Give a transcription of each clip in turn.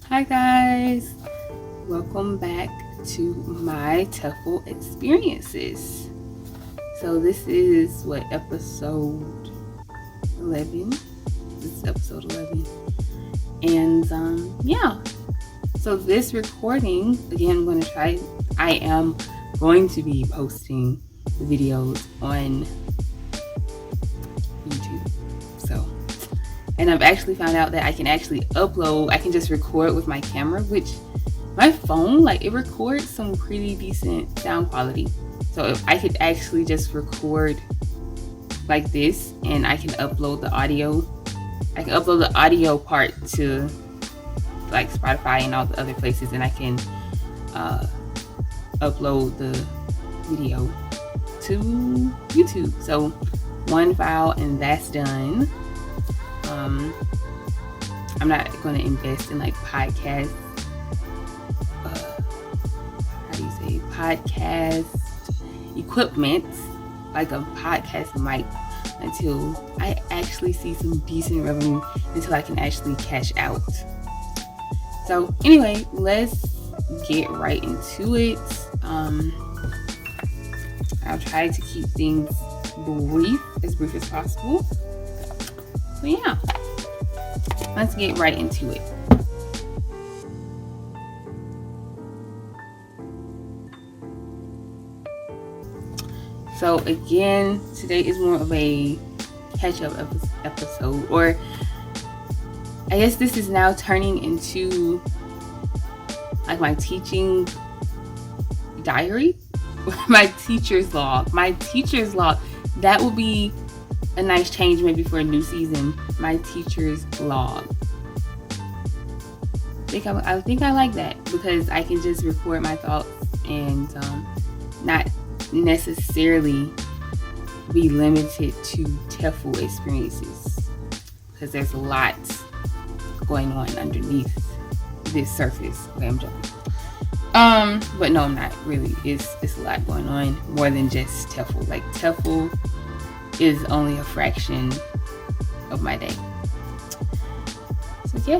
Hi guys, welcome back to my TEFL experiences. So this is episode 11. This is episode 11. And so this recording, again, I am going to be posting the videos on YouTube. And I've actually found out that I can actually upload, I can just record with my camera, which my phone, it records some pretty decent sound quality. So if I could actually just record like this and I can upload the audio, part to Spotify and all the other places, and I can upload the video to YouTube. So one file and that's done. I'm not going to invest in podcast equipment, like a podcast mic, until I actually see some decent revenue, until I can actually cash out. So anyway, let's get right into it. I'll try to keep things as brief as possible. So yeah, let's get right into it. So again, today is more of a catch-up episode, or I guess this is now turning into my teaching diary, my teacher's log. That will be a nice change maybe for a new season. My teacher's log. I think I like that, because I can just record my thoughts and not necessarily be limited to TEFL experiences, because there's a lot going on underneath this surface. Okay, I'm joking. But no, I'm not really. It's a lot going on, more than just TEFL. TEFL is only a fraction of my day.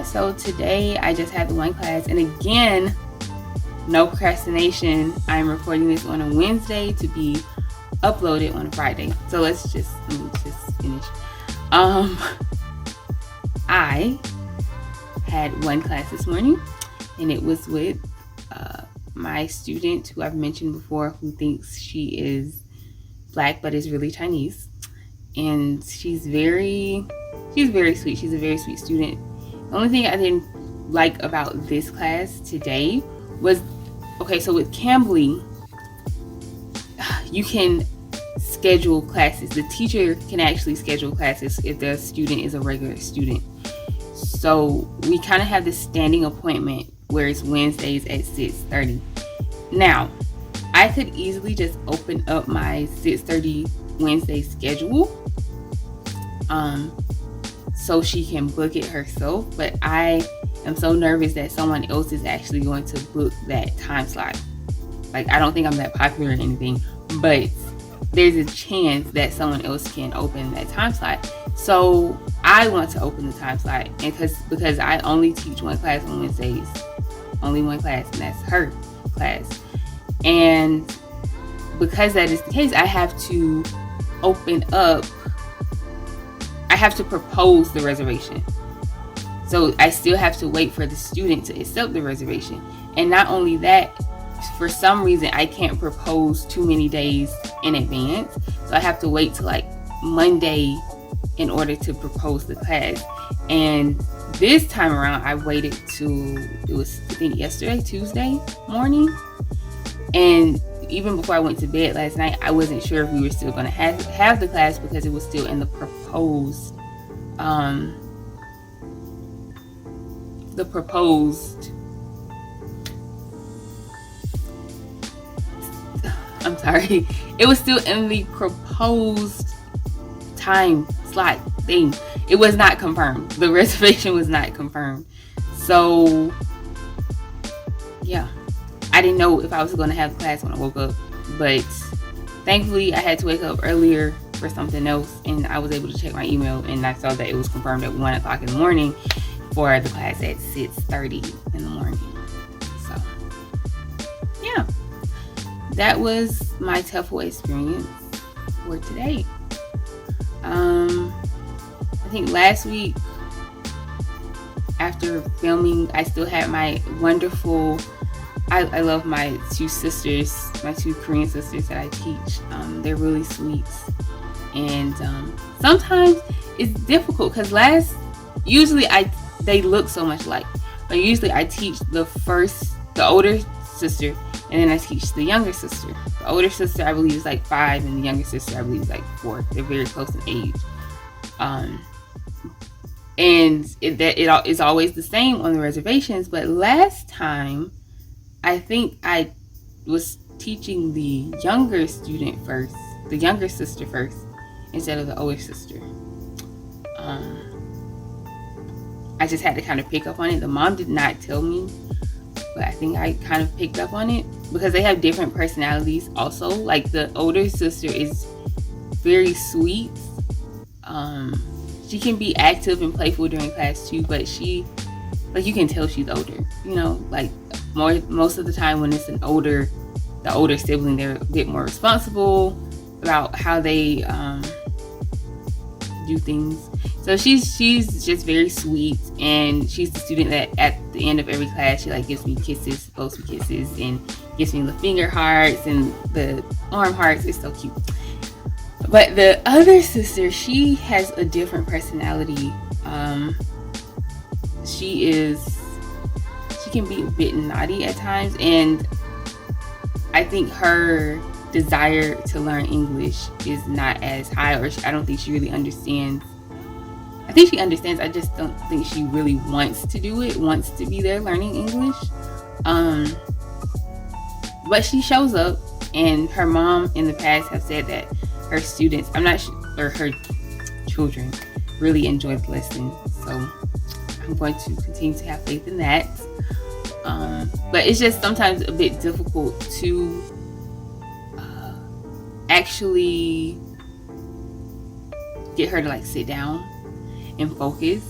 So today I just had the one class, and again, no procrastination. I'm recording this on a Wednesday to be uploaded on a Friday. So let me just finish. I had one class this morning, and it was with my student who I've mentioned before, who thinks she is Black but is really Chinese. And she's very sweet. She's a very sweet student. The only thing I didn't like about this class today was, so with Cambly, you can schedule classes. The teacher can actually schedule classes if the student is a regular student. So we kind of have this standing appointment where it's Wednesdays at 6:30. Now, I could easily just open up my 6:30 Wednesday schedule so she can book it herself, but I am so nervous that someone else is actually going to book that time slot. I don't think I'm that popular or anything, but there's a chance that someone else can open that time slot. So I want to open the time slot, and because I only teach one class on Wednesdays, only one class, and that's her class. And because that is the case, I have to propose the reservation. So I still have to wait for the student to accept the reservation. And not only that, for some reason, I can't propose too many days in advance. So I have to wait till Monday in order to propose the class. And this time around, I waited till, it was, I think, Tuesday morning. And even before I went to bed last night, I wasn't sure if we were still going to have the class, because it was still in the proposed it was still in the proposed time slot thing. It was not confirmed. The reservation was not confirmed. So yeah, I didn't know if I was going to have class when I woke up, but thankfully I had to wake up earlier for something else, and I was able to check my email, and I saw that it was confirmed at 1 o'clock in the morning for the class at 6:30 in the morning. So yeah, that was my TEFL experience for today. I think last week after filming, I still had my wonderful, I love my two sisters, my two Korean sisters that I teach. They're really sweet. And sometimes it's difficult because usually they look so much alike. But usually I teach the older sister, and then I teach the younger sister. The older sister I believe is like 5, and the younger sister I believe is like 4. They're very close in age. And it is always the same on the reservations. But last time, I think I was teaching the younger student first, the younger sister first, instead of the older sister. I just had to kind of pick up on it. The mom did not tell me, but I think I kind of picked up on it because they have different personalities also. Like the older sister is very sweet. She can be active and playful during class too, but you can tell she's older, like most of the time when it's the older sibling, they're a bit more responsible about how they do things. So she's just very sweet, and she's the student that at the end of every class she gives me kisses, blows me kisses, and gives me the finger hearts and the arm hearts. It's so cute. But the other sister, she has a different personality. She can be a bit naughty at times, and I think her desire to learn English is not as high, or I don't think she really understands. I think she understands, I just don't think she really wants to do it, wants to be there learning English. But she shows up, and her mom in the past have said that her students, or her children, really enjoy the lesson. So I'm going to continue to have faith in that. But it's just sometimes a bit difficult to actually get her to sit down and focus.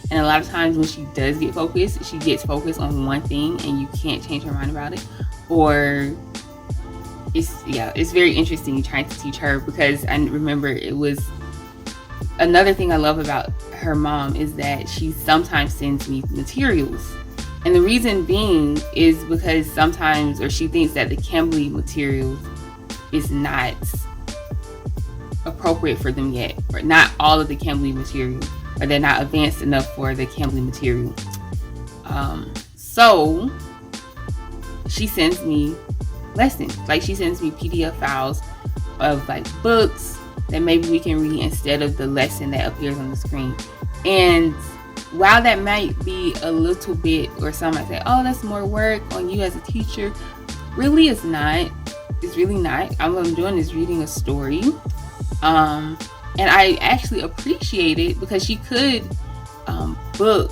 And a lot of times when she does get focused, she gets focused on one thing and you can't change her mind about it. Or it's very interesting trying to teach her, because I remember it was another thing I love about her mom is that she sometimes sends me materials. And the reason being is because sometimes, or she thinks that the Cambly material is not appropriate for them yet, or not all of the Cambly material, or they're not advanced enough for the Cambly material. So she sends me lessons. She sends me PDF files of books that maybe we can read instead of the lesson that appears on the screen. And while that might be a little bit, or some might say, oh, that's more work on you as a teacher, really it's not. It's really not. All I'm doing is reading a story. And I actually appreciate it because she could book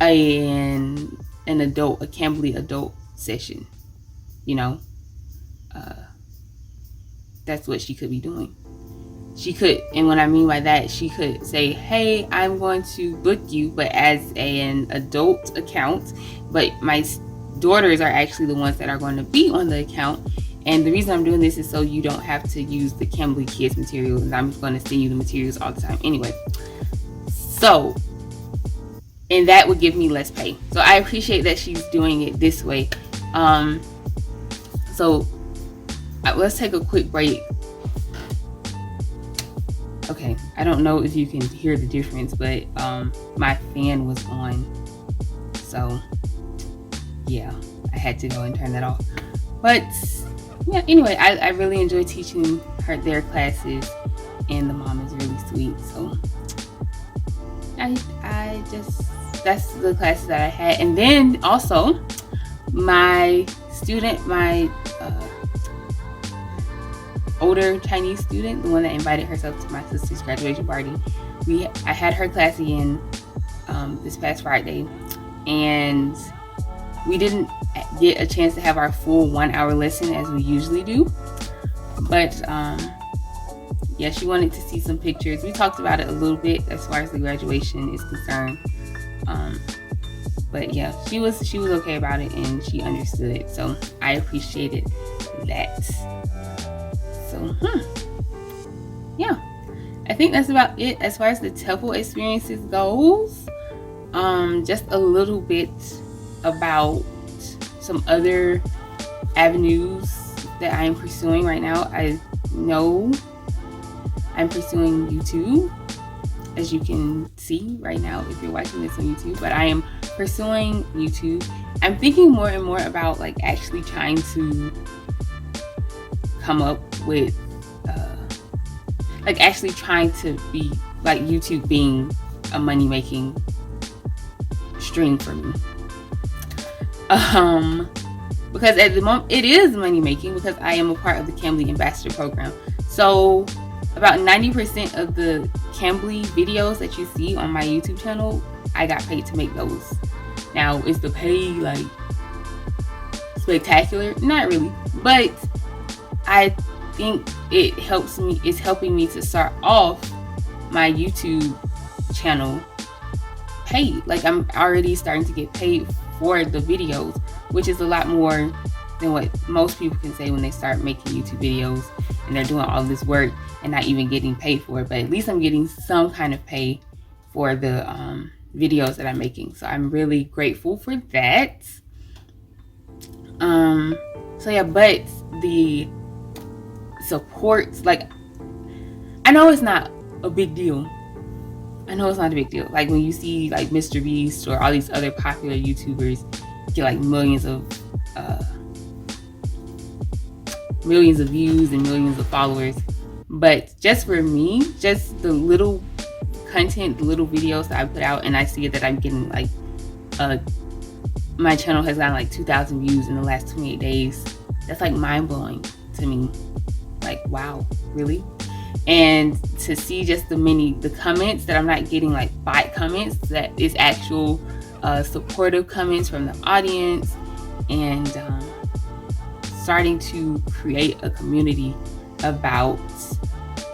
a Cambly adult session, that's what she could be doing. She could, and what I mean by that, she could say, hey, I'm going to book you, but as an adult account, but my daughters are actually the ones that are going to be on the account. And the reason I'm doing this is so you don't have to use the Cambly Kids material, and I'm just going to send you the materials all the time anyway. So, and that would give me less pay. So I appreciate that she's doing it this way. So let's take a quick break. Okay, I don't know if you can hear the difference, but my fan was on. So yeah, I had to go and turn that off. But yeah, anyway, I really enjoy teaching their classes, and the mom is really sweet. So that's the classes that I had. And then also my older Chinese student, the one that invited herself to my sister's graduation party, I had her class again this past Friday, and we didn't get a chance to have our full 1 hour lesson as we usually do, but yeah, she wanted to see some pictures. We talked about it a little bit as far as the graduation is concerned. But yeah, she was okay about it, and she understood it. So I appreciated that. So yeah, I think that's about it as far as the TEFL experiences goes. Just a little bit about some other avenues that I am pursuing right now. I know I'm pursuing YouTube, as you can see right now if you're watching this on YouTube, but I am pursuing YouTube. I'm thinking more and more about like actually trying to come up with like actually trying to be like YouTube being a money-making stream for me. Because at the moment it is money-making, because I am a part of the Cambly Ambassador Program. So about 90% of the Cambly videos that you see on my YouTube channel, I got paid to make those. Now, is the pay like spectacular? Not really, but I think it helps me. It's helping me to start off my YouTube channel paid. Like, I'm already starting to get paid for the videos, which is a lot more than what most people can say when they start making YouTube videos and they're doing all this work and not even getting paid for it. But at least I'm getting some kind of pay for the videos that I'm making. So I'm really grateful for that. So yeah, but the support, like, I know it's not a big deal. I know it's not a big deal. Like when you see like Mr. Beast or all these other popular YouTubers get like millions of views and millions of followers. But just for me, just the little content, the little videos that I put out, and I see that I'm getting like my channel has gotten like 2,000 views in the last 28 days. That's like mind-blowing to me. Like, wow, really? And to see just the comments that I'm not getting like bot comments, that is actual supportive comments from the audience, and starting to create a community about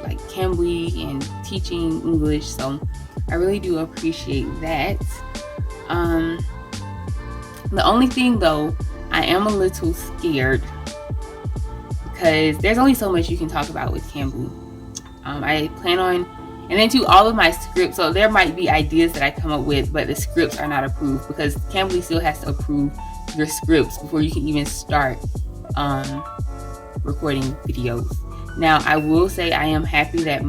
like Cambly and teaching English. So I really do appreciate that. The only thing though, I am a little scared because there's only so much you can talk about with Cambly. I plan on, and then to all of my scripts, so there might be ideas that I come up with, but the scripts are not approved because Cambly still has to approve your scripts before you can even start recording videos. Now, I will say I am happy that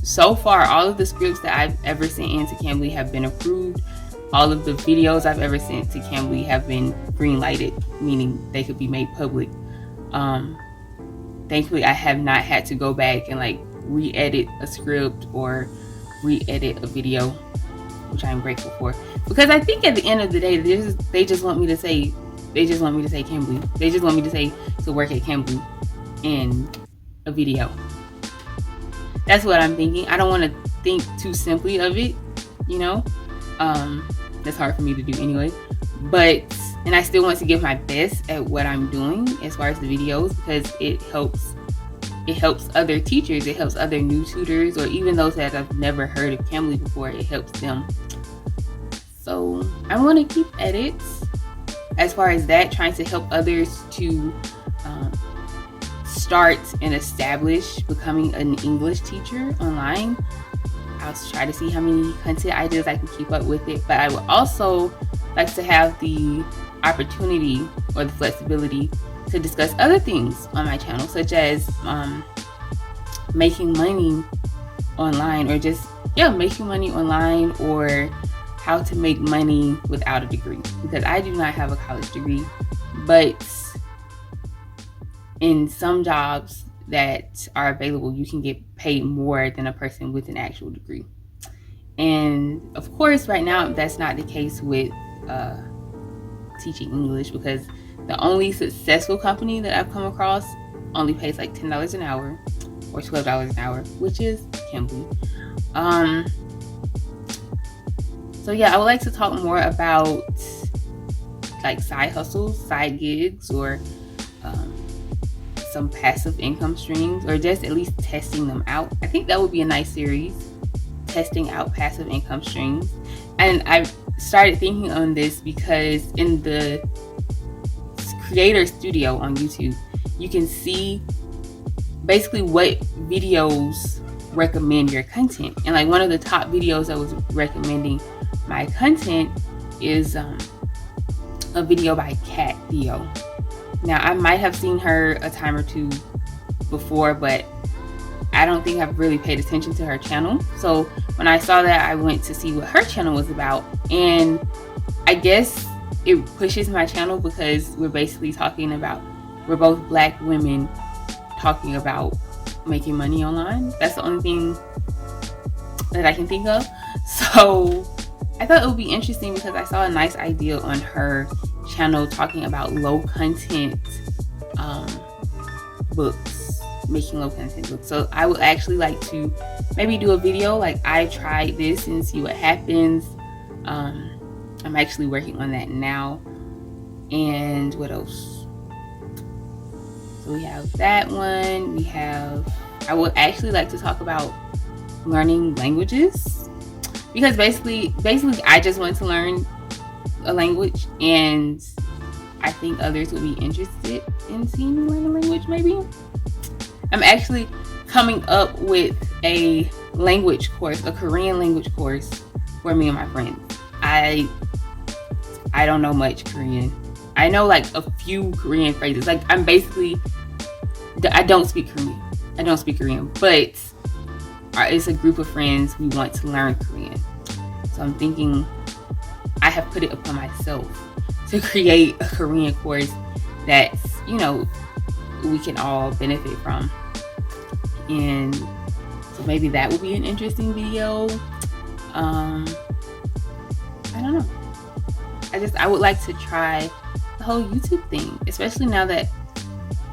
so far all of the scripts that I've ever sent into Cambly have been approved. All of the videos I've ever sent to Cambly have been green lighted, meaning they could be made public. Thankfully, I have not had to go back and like re-edit a script or re-edit a video, which I'm grateful for, because I think at the end of the day they just want me to say Cambly. They just want me to say to work at Cambly in a video. That's what I'm thinking. I don't want to think too simply of it, you know. That's hard for me to do anyway, and I still want to give my best at what I'm doing as far as the videos, because it helps other teachers, it helps other new tutors, or even those that have never heard of Cambly before, it helps them. So I want to keep at it as far as that, trying to help others to start and establish becoming an English teacher online. I'll try to see how many content ideas I can keep up with it, but I would also like to have the opportunity or the flexibility to discuss other things on my channel, such as making money online, or just making money online, or how to make money without a degree, because I do not have a college degree, but in some jobs that are available, you can get paid more than a person with an actual degree. And of course, right now, that's not the case with teaching English, because the only successful company that I've come across only pays like $10 an hour or $12 an hour, which is Cambly. So yeah, I would like to talk more about like side hustles, side gigs, or some passive income streams, or just at least testing them out. I think that would be a nice series, testing out passive income streams. And I started thinking on this because in the creator studio on YouTube, you can see basically what videos recommend your content. And like one of the top videos that was recommending my content is a video by Kat Theo. Now I might have seen her a time or two before, but I don't think I've really paid attention to her channel. So when I saw that, I went to see what her channel was about. And I guess it pushes my channel because we're basically talking about, we're both Black women talking about making money online. That's the only thing that I can think of. So I thought it would be interesting because I saw a nice idea on her channel talking about low content books, making low content books. So I would actually like to maybe do a video like I tried this and see what happens. I'm actually working on that now. And what else? So we have that one. We have, I would actually like to talk about learning languages, because basically I just want to learn a language, and I think others would be interested in seeing me learn a language. Maybe I'm actually coming up with a language course, a Korean language course for me and my friends. I don't know much Korean. I know like a few Korean phrases. Like I don't speak Korean, but it's a group of friends. We want to learn Korean. So I'm thinking I have put it upon myself to create a Korean course that, you know, we can all benefit from. And so maybe that will be an interesting video. I don't know. I would like to try the whole YouTube thing, especially now that,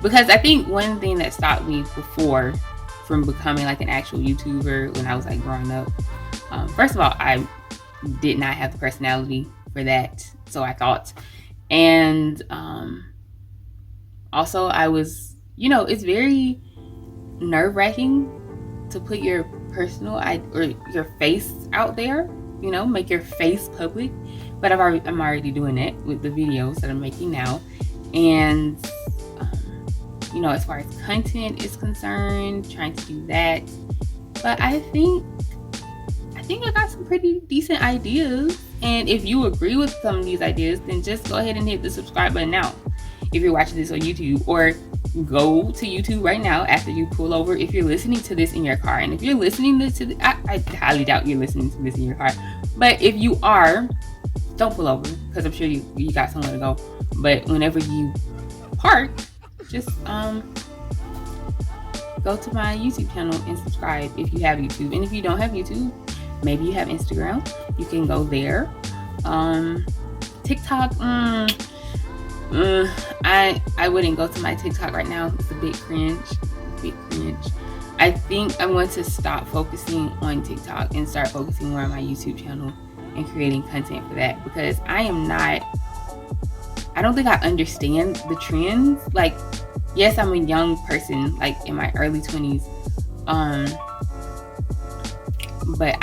because I think one thing that stopped me before from becoming like an actual YouTuber when I was like growing up, first of all, I did not have the personality for that, so I thought. And also I was, you know, it's very nerve-wracking to put your personal or your face out there, you know, make your face public. But I'm already doing it with the videos that I'm making now. And you know, as far as content is concerned, trying to do that. But I think I got some pretty decent ideas. And if you agree with some of these ideas, then just go ahead and hit the subscribe button now if you're watching this on YouTube, or go to YouTube right now after you pull over if you're listening to this in your car. And if you're listening to I highly doubt you're listening to this in your car, but if you are, don't pull over, because I'm sure you got somewhere to go. But whenever you park, just go to my YouTube channel and subscribe if you have YouTube. And if you don't have YouTube, maybe you have Instagram, you can go there. TikTok, I wouldn't go to my TikTok right now. It's a bit cringe. I think I'm going to stop focusing on TikTok and start focusing more on my YouTube channel and creating content for that, because I don't think I understand the trends. Like, yes, I'm a young person, like in my early 20s, but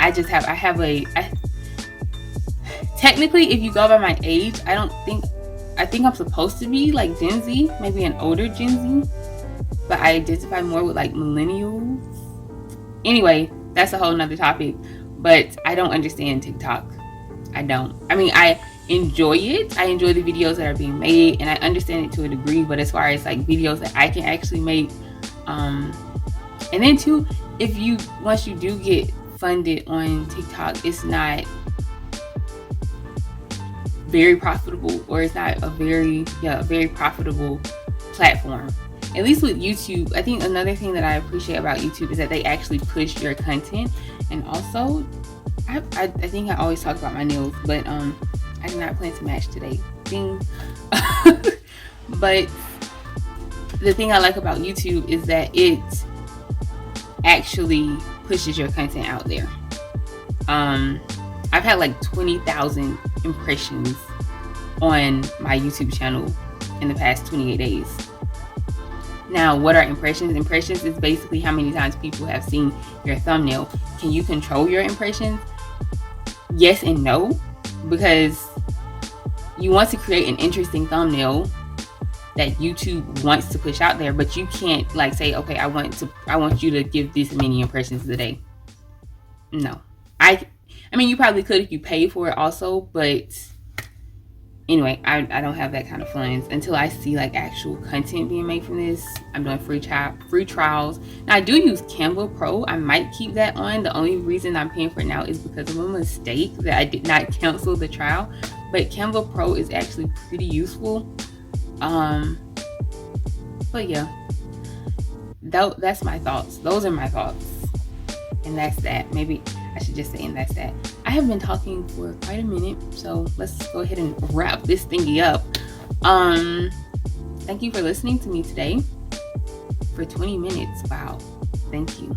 technically, if you go by my age, I think I'm supposed to be like Gen Z, maybe an older Gen Z, but I identify more with like millennials. Anyway, that's a whole nother topic, but I don't understand TikTok. I don't. I mean, I enjoy it. I enjoy the videos that are being made, and I understand it to a degree, but as far as like videos that I can actually make, and then too, once you do get funded on TikTok, it's not very profitable, or it's not a very profitable platform. At least with YouTube, I think another thing that I appreciate about YouTube is that they actually push your content. And also, I think I always talk about my nails, but I did not plan to match today. Ding. But the thing I like about YouTube is that it actually pushes your content out there. I've had like 20,000 impressions on my YouTube channel in the past 28 days. Now, what are impressions? Impressions is basically how many times people have seen your thumbnail. Can you control your impressions? Yes and no, because you want to create an interesting thumbnail that YouTube wants to push out there, but you can't like say, okay, I want you to give this many impressions a day. No. I mean, you probably could if you pay for it also, but anyway, I don't have that kind of funds until I see like actual content being made from this. I'm doing free trials. Now I do use Canva Pro. I might keep that on. The only reason I'm paying for it now is because of a mistake that I did not cancel the trial. But Canva Pro is actually pretty useful. But yeah, that's my thoughts. Those are my thoughts. And that's that. Maybe I should just say, and that's that. I have been talking for quite a minute, so let's go ahead and wrap this thingy up. Thank you for listening to me today for 20 minutes. Wow. Thank you.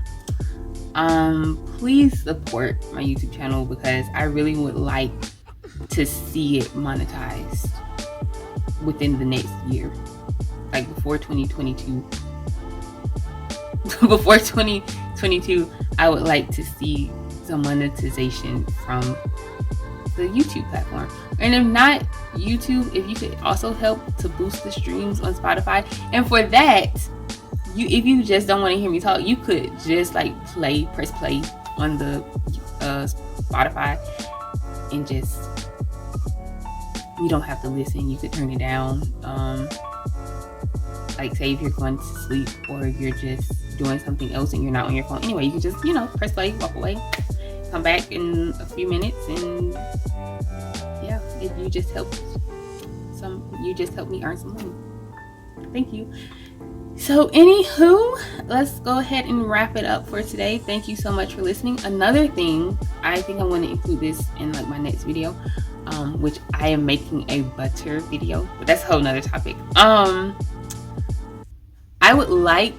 Please support my YouTube channel because I really would like to see it monetized within the next year. Like before 2022. Before 2022, I would like to see some monetization from the YouTube platform. And if not YouTube, if you could also help to boost the streams on Spotify. And for that, if you just don't want to hear me talk, you could just like press play on the Spotify and just, you don't have to listen. You could turn it down. Like say if you're going to sleep or you're just doing something else and you're not on your phone. Anyway, you can just, press play, walk away, come back in a few minutes, and yeah, if you just helped me earn some money. Thank you. So anywho, let's go ahead and wrap it up for today. Thank you so much for listening. Another thing, I think I'm going to include this in like my next video, which I am making a butter video, but that's a whole nother topic. I would like,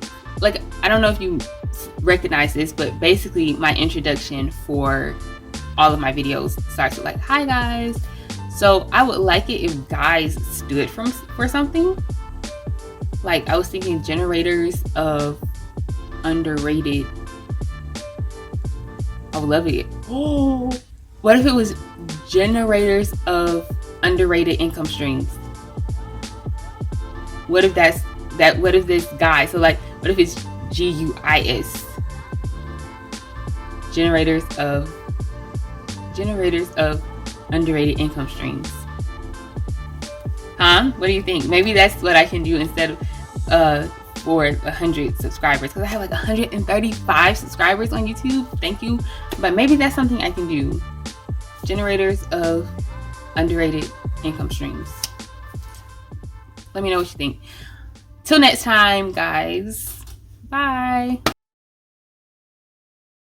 I don't know if you recognize this, but basically my introduction for all of my videos starts with like, hi guys. So I would like it if guys stood for something. Like I was thinking generators of underrated. I would love it. Oh, what if it was generators of underrated income streams? What if what if this guy, so like, what if it's GUIS? Generators of underrated income streams. Huh? What do you think? Maybe that's what I can do instead of for 100 subscribers, because I have like 135 subscribers on YouTube. Thank you. But maybe that's something I can do. Generators of underrated income streams. Let me know what you think. Till next time, guys. Bye.